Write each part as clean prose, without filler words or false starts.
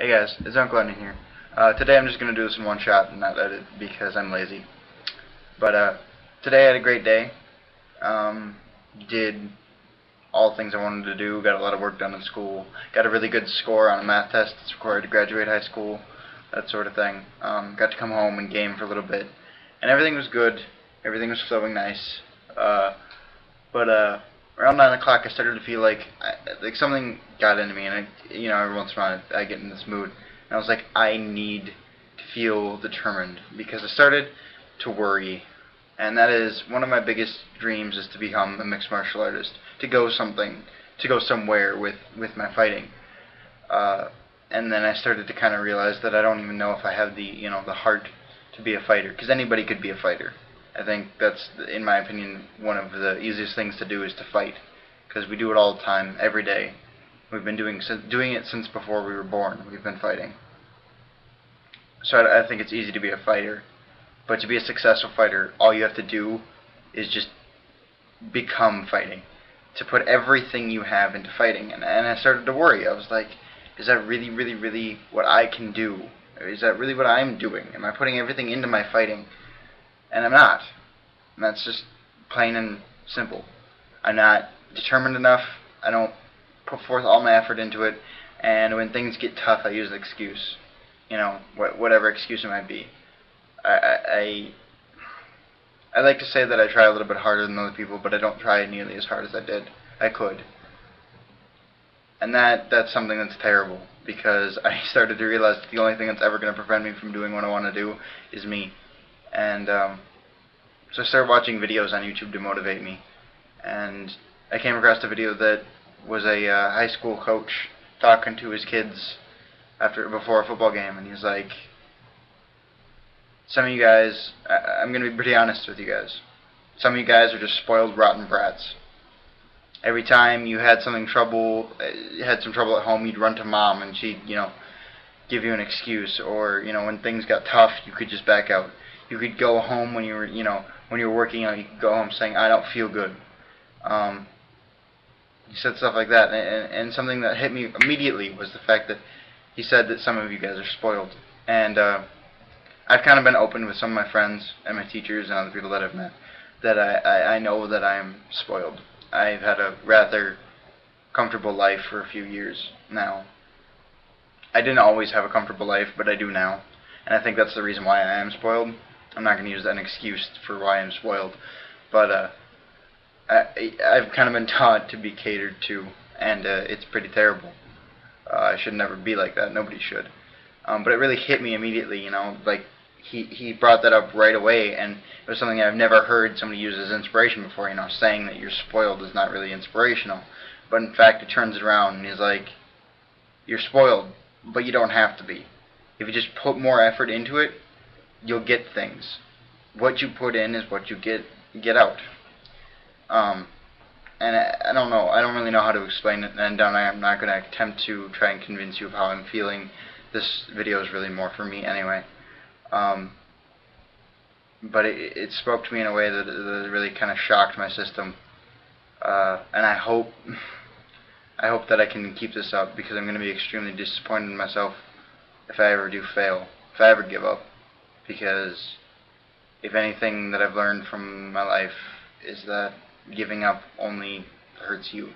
Hey guys, it's Uncle Lenny here. Today I'm just going to do this in one shot and not edit because I'm lazy. But today I had a great day. Did all the things I wanted to do, got a lot of work done in school, got a really good score on a math test that's required to graduate high school, that sort of thing. Got to come home and game for a little bit. And everything was good, everything was flowing nice. But around 9 o'clock I started to feel like something got into me, and every once in a while I get in this mood, and I was like, I need to feel determined, because I started to worry, and that is one of my biggest dreams, is to become a mixed martial artist, to go somewhere with my fighting. And then I started to kind of realize that I don't even know if I have the heart to be a fighter, because anybody could be a fighter. I think that's, in my opinion, one of the easiest things to do, is to fight, because we do it all the time, every day. We've been doing it since before we were born. We've been fighting. So I think it's easy to be a fighter, but to be a successful fighter, all you have to do is just become fighting, to put everything you have into fighting. And I started to worry. I was like, is that really, really, really what I can do? Is that really what I'm doing? Am I putting everything into my fighting? And I'm not. And that's just plain and simple. I'm not determined enough. I don't put forth all my effort into it. And when things get tough, I use an excuse. Whatever excuse it might be. I like to say that I try a little bit harder than other people, but I don't try nearly as hard as I could. And that's something that's terrible, because I started to realize that the only thing that's ever going to prevent me from doing what I want to do is me. And so I started watching videos on YouTube to motivate me, and I came across a video that was a high school coach talking to his kids before a football game, and he's like, some of you guys, I'm going to be pretty honest with you guys, some of you guys are just spoiled, rotten brats. Every time you had some trouble at home, you'd run to mom, and she'd give you an excuse, or when things got tough, you could just back out. You could go home when you were working out. You could go home saying, I don't feel good. He said stuff like that, and something that hit me immediately was the fact that he said that some of you guys are spoiled. And I've kind of been open with some of my friends and my teachers and other people that I've met that I know that I'm spoiled. I've had a rather comfortable life for a few years now. I didn't always have a comfortable life, but I do now. And I think that's the reason why I am spoiled. I'm not going to use that as an excuse for why I'm spoiled. But I've kind of been taught to be catered to, and it's pretty terrible. I should never be like that. Nobody should. But it really hit me immediately, like he brought that up right away, and it was something I've never heard somebody use as inspiration before. Saying that you're spoiled is not really inspirational. But in fact, it turns it around, and he's like, you're spoiled, but you don't have to be. If you just put more effort into it, you'll get things. What you put in is what you get out. And I don't know. I don't really know how to explain it, and I'm not going to attempt to try and convince you of how I'm feeling. This video is really more for me anyway. But it spoke to me in a way that really kind of shocked my system. And I hope that I can keep this up, because I'm going to be extremely disappointed in myself if I ever do fail, if I ever give up. Because if anything that I've learned from my life is that giving up only hurts you,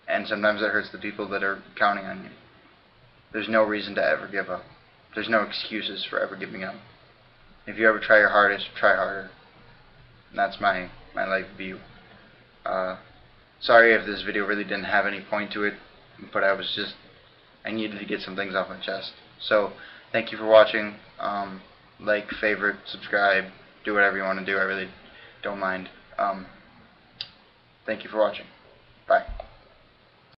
and sometimes it hurts the people that are counting on you. There's no reason to ever give up. There's no excuses for ever giving up. If you ever try your hardest, try harder. And that's my life view. Sorry if this video really didn't have any point to it, but I needed to get some things off my chest. So thank you for watching. Like, favorite, subscribe, do whatever you want to do. I really don't mind. Thank you for watching. Bye.